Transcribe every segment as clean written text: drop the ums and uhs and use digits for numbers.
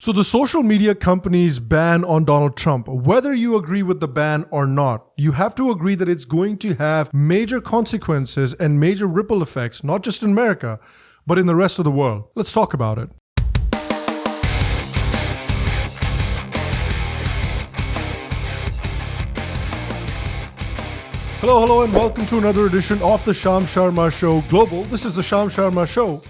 So the social media companies' ban on Donald Trump, whether you agree with the ban or not, you have to agree that it's going to have major consequences and major ripple effects, not just in America, but in the rest of the world. Let's talk about it. Hello, and welcome to another edition of the Sham Sharma Show Global. This is the Sham Sharma Show,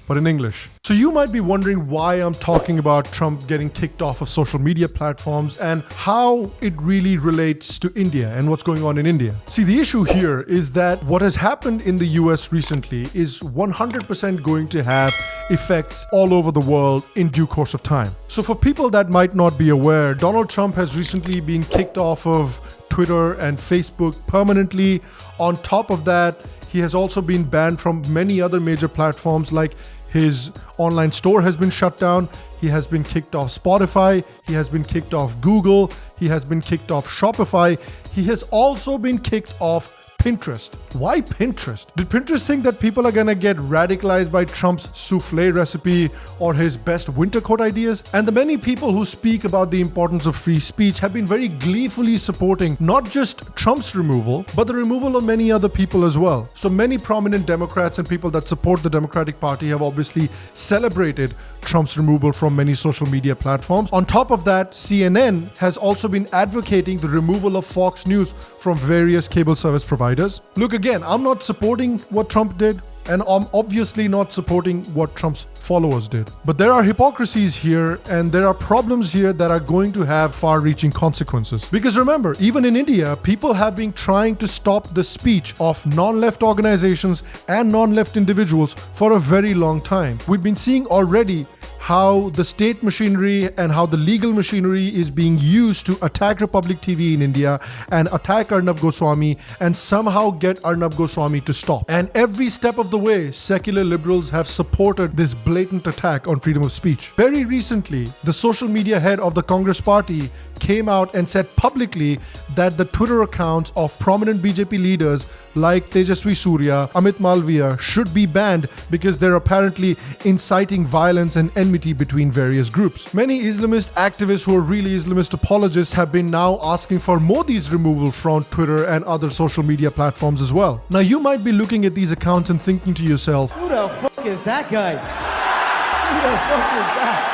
but in English. So you might be wondering why I'm talking about Trump getting kicked off of social media platforms and how it really relates to India and what's going on in India. See, the issue here is that what has happened in the US recently is 100% going to have effects all over the world in due course of time. So for people that might not be aware, Donald Trump has recently been kicked off of Twitter and Facebook permanently. On top of that, he has also been banned from many other major platforms, like his online store has been shut down. He has been kicked off Spotify. He has been kicked off Google. He has been kicked off Shopify. He has also been kicked off Pinterest. Why Pinterest? Did Pinterest think that people are gonna get radicalized by Trump's souffle recipe or his best winter coat ideas? And the many people who speak about the importance of free speech have been very gleefully supporting not just Trump's removal, but the removal of many other people as well. So many prominent Democrats and people that support the Democratic Party have obviously celebrated Trump's removal from many social media platforms. On top of that, CNN has also been advocating the removal of Fox News from various cable service providers. Look, again, I'm not supporting what Trump did, and I'm obviously not supporting what Trump's followers did. But there are hypocrisies here, and there are problems here that are going to have far-reaching consequences. Because remember, even in India, people have been trying to stop the speech of non-left organizations and non-left individuals for a very long time. We've been seeing already how the state machinery and how the legal machinery is being used to attack Republic TV in India and attack Arnab Goswami and somehow get Arnab Goswami to stop. And every step of the way, secular liberals have supported this blatant attack on freedom of speech. Very recently, the social media head of the Congress party came out and said publicly that the Twitter accounts of prominent BJP leaders like Tejaswi Surya, Amit Malviya should be banned because they're apparently inciting violence and enmity between various groups. Many Islamist activists who are really Islamist apologists have been now asking for Modi's removal from Twitter and other social media platforms as well. Now you might be looking at these accounts and thinking to yourself, who the fuck is that guy? Who the fuck is that?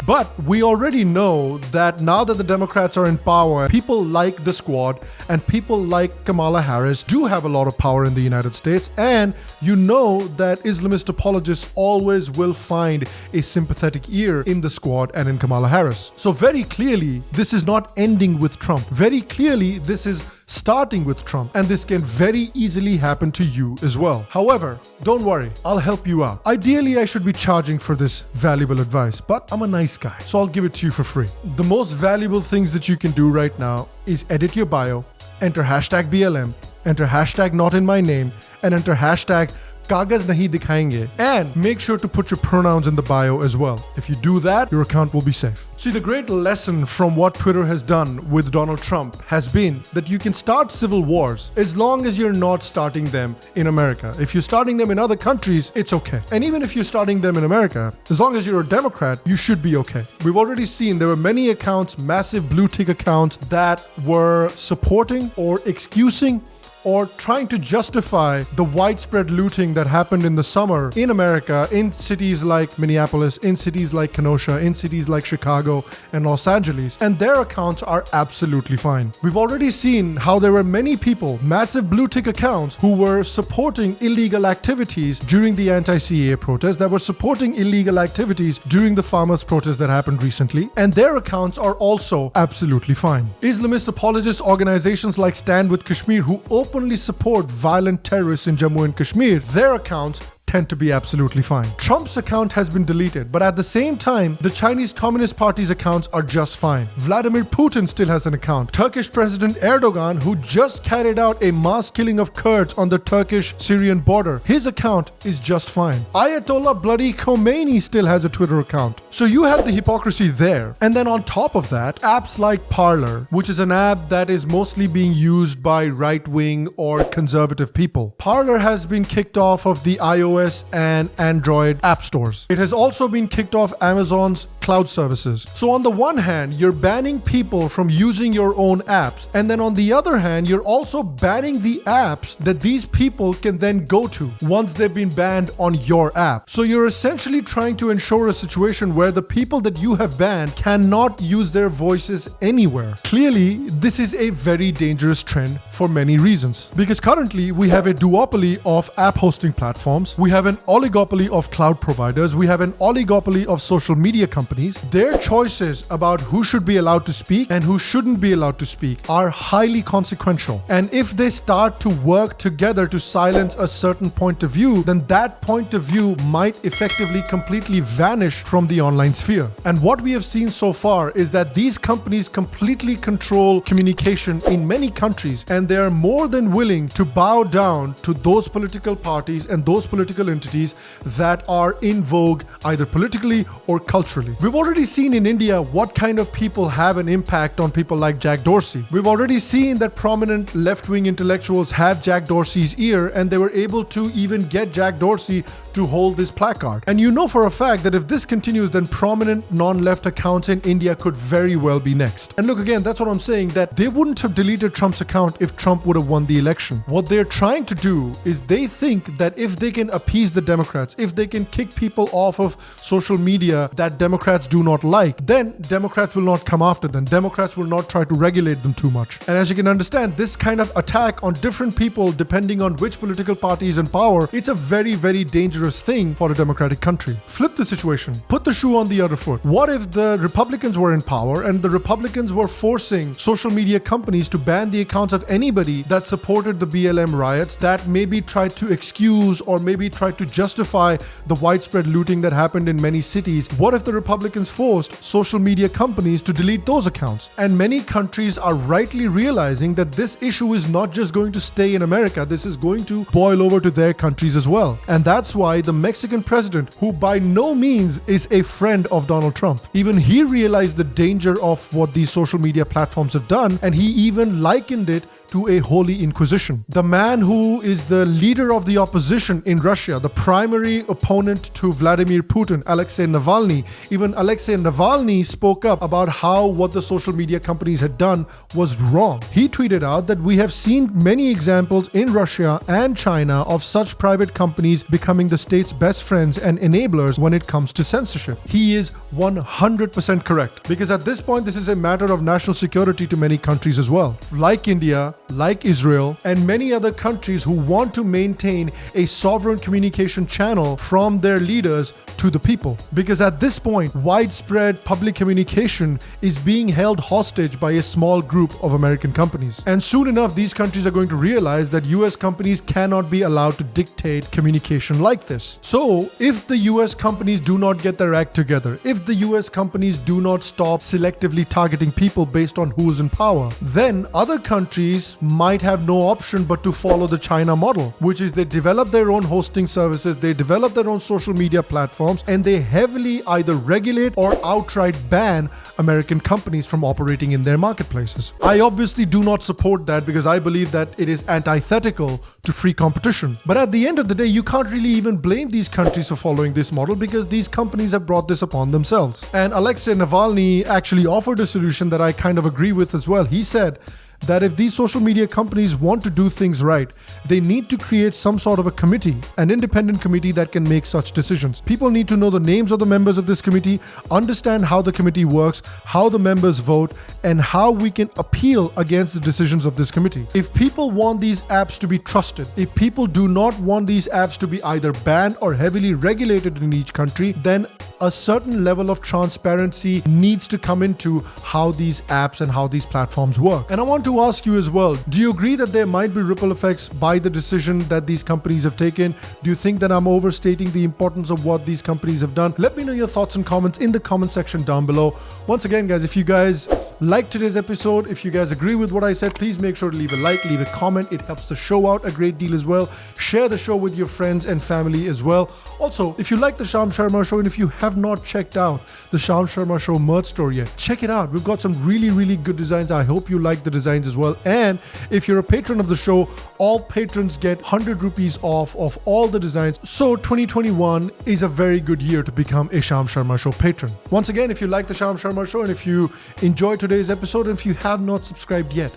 But we already know that now that the Democrats are in power, people like the Squad and people like Kamala Harris do have a lot of power in the United States. And you know that Islamist apologists always will find a sympathetic ear in the Squad and in Kamala Harris. So very clearly, this is not ending with Trump. Very clearly, this is starting with Trump, and this can very easily happen to you as well. However, don't worry, I'll help you out. Ideally, I should be charging for this valuable advice, but I'm a nice guy, so I'll give it to you for free. The most valuable things that you can do right now is edit your bio, enter hashtag BLM, enter hashtag not in my name, and enter hashtag Kagaz nahi dikhayenge, and make sure to put your pronouns in the bio as well. If you do that, your account will be safe. See, the great lesson from what Twitter has done with Donald Trump has been that you can start civil wars as long as you're not starting them in America. If you're starting them in other countries, it's okay. And even if you're starting them in America, as long as you're a Democrat, you should be okay. We've already seen there were many accounts, massive blue tick accounts, that were supporting or excusing or trying to justify the widespread looting that happened in the summer in America, in cities like Minneapolis, in cities like Kenosha, in cities like Chicago and Los Angeles, and their accounts are absolutely fine. We've already seen how there were many people, massive blue tick accounts, who were supporting illegal activities during the anti-CAA protest, that were supporting illegal activities during the farmers' protest that happened recently, and their accounts are also absolutely fine. Islamist apologist organizations like Stand With Kashmir, who openly support violent terrorists in Jammu and Kashmir, their accounts tend to be absolutely fine. Trump's account has been deleted, but at the same time, the Chinese Communist Party's accounts are just fine. Vladimir Putin still has an account. Turkish President Erdogan, who just carried out a mass killing of Kurds on the Turkish-Syrian border, his account is just fine. Ayatollah bloody Khamenei still has a Twitter account. So you have the hypocrisy there. And then on top of that, apps like Parler, which is an app that is mostly being used by right-wing or conservative people. Parler has been kicked off of the iOS iOS and Android app stores. It has also been kicked off Amazon's cloud services. So on the one hand, you're banning people from using your own apps, and then on the other hand, you're also banning the apps that these people can then go to once they've been banned on your app. So you're essentially trying to ensure a situation where the people that you have banned cannot use their voices anywhere. Clearly, this is a very dangerous trend for many reasons. Because currently, we have a duopoly of app hosting platforms, we have an oligopoly of cloud providers, we have an oligopoly of social media companies. Their choices about who should be allowed to speak and who shouldn't be allowed to speak are highly consequential. And if they start to work together to silence a certain point of view, then that point of view might effectively completely vanish from the online sphere. And what we have seen so far is that these companies completely control communication in many countries, and they are more than willing to bow down to those political parties and those political entities that are in vogue either politically or culturally. We've already seen in India what kind of people have an impact on people like Jack Dorsey. We've already seen that prominent left-wing intellectuals have Jack Dorsey's ear, and they were able to even get Jack Dorsey to hold this placard. And you know for a fact that if this continues, then prominent non-left accounts in India could very well be next. And look, again, that's what I'm saying, that they wouldn't have deleted Trump's account if Trump would have won the election. What they're trying to do is they think that if they can appease the Democrats, if they can kick people off of social media that Democrats do not like, then Democrats will not come after them. Democrats will not try to regulate them too much. And as you can understand, this kind of attack on different people, depending on which political party is in power, it's a very, very dangerous thing for a democratic country. Flip the situation. Put the shoe on the other foot. What if the Republicans were in power and the Republicans were forcing social media companies to ban the accounts of anybody that supported the BLM riots, that maybe tried to excuse or maybe tried to justify the widespread looting that happened in many cities? What if the Republicans forced social media companies to delete those accounts? And many countries are rightly realizing that this issue is not just going to stay in America, this is going to boil over to their countries as well. And that's why the Mexican president, who by no means is a friend of Donald Trump, even he realized the danger of what these social media platforms have done, and he even likened it to a holy inquisition. The man who is the leader of the opposition in Russia, the primary opponent to Vladimir Putin, Alexei Navalny, even Alexei Navalny spoke up about how what the social media companies had done was wrong. He tweeted out that we have seen many examples in Russia and China of such private companies becoming the state's best friends and enablers when it comes to censorship. He is 100% correct, because at this point, this is a matter of national security to many countries as well, like India, like Israel, and many other countries who want to maintain a sovereign communication channel from their leaders to the people. Because at this point, widespread public communication is being held hostage by a small group of American companies. And soon enough, these countries are going to realize that US companies cannot be allowed to dictate communication like this. So if the US companies do not get their act together, if the US companies do not stop selectively targeting people based on who is in power, then other countries might have no option but to follow the China model, which is they develop their own hosting services, they develop their own social media platforms, and they heavily either regulate or outright ban American companies from operating in their marketplaces. I obviously do not support that because I believe that it is antithetical to free competition. But at the end of the day, you can't really even blame these countries for following this model because these companies have brought this upon themselves. And Alexei Navalny actually offered a solution that I kind of agree with as well. He said that if these social media companies want to do things right, they need to create some sort of a committee, an independent committee that can make such decisions. People need to know the names of the members of this committee, understand how the committee works, how the members vote, and how we can appeal against the decisions of this committee. If people want these apps to be trusted, if people do not want these apps to be either banned or heavily regulated in each country, then a certain level of transparency needs to come into how these apps and how these platforms work. And I want to ask you as well, do you agree that there might be ripple effects by the decision that these companies have taken? Do you think that I'm overstating the importance of what these companies have done? Let me know your thoughts and comments in the comment section down below. Once again, guys, if you guys like today's episode, if you guys agree with what I said, please make sure to leave a like, leave a comment. It helps the show out a great deal as well. Share the show with your friends and family as well. Also, if you like the Sham Sharma Show and if you have have not checked out the Sham Sharma Show merch store yet, check it out. We've got some really good designs. I hope you like the designs as well. And if you're a patron of the show, all patrons get 100 rupees off of all the designs. So 2021 is a very good year to become a Sham Sharma Show patron. Once again, if you like the Sham Sharma Show and if you enjoyed today's episode, and if you have not subscribed yet,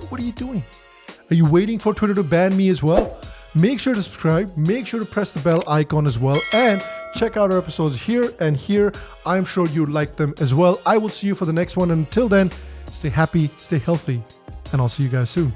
what are you doing? Are you waiting for Twitter to ban me as well? Make sure to subscribe, make sure to press the bell icon as well, and check out our episodes here and here. I'm sure you'll like them as well. I will see you for the next one. Until then, stay happy, stay healthy, and I'll see you guys soon.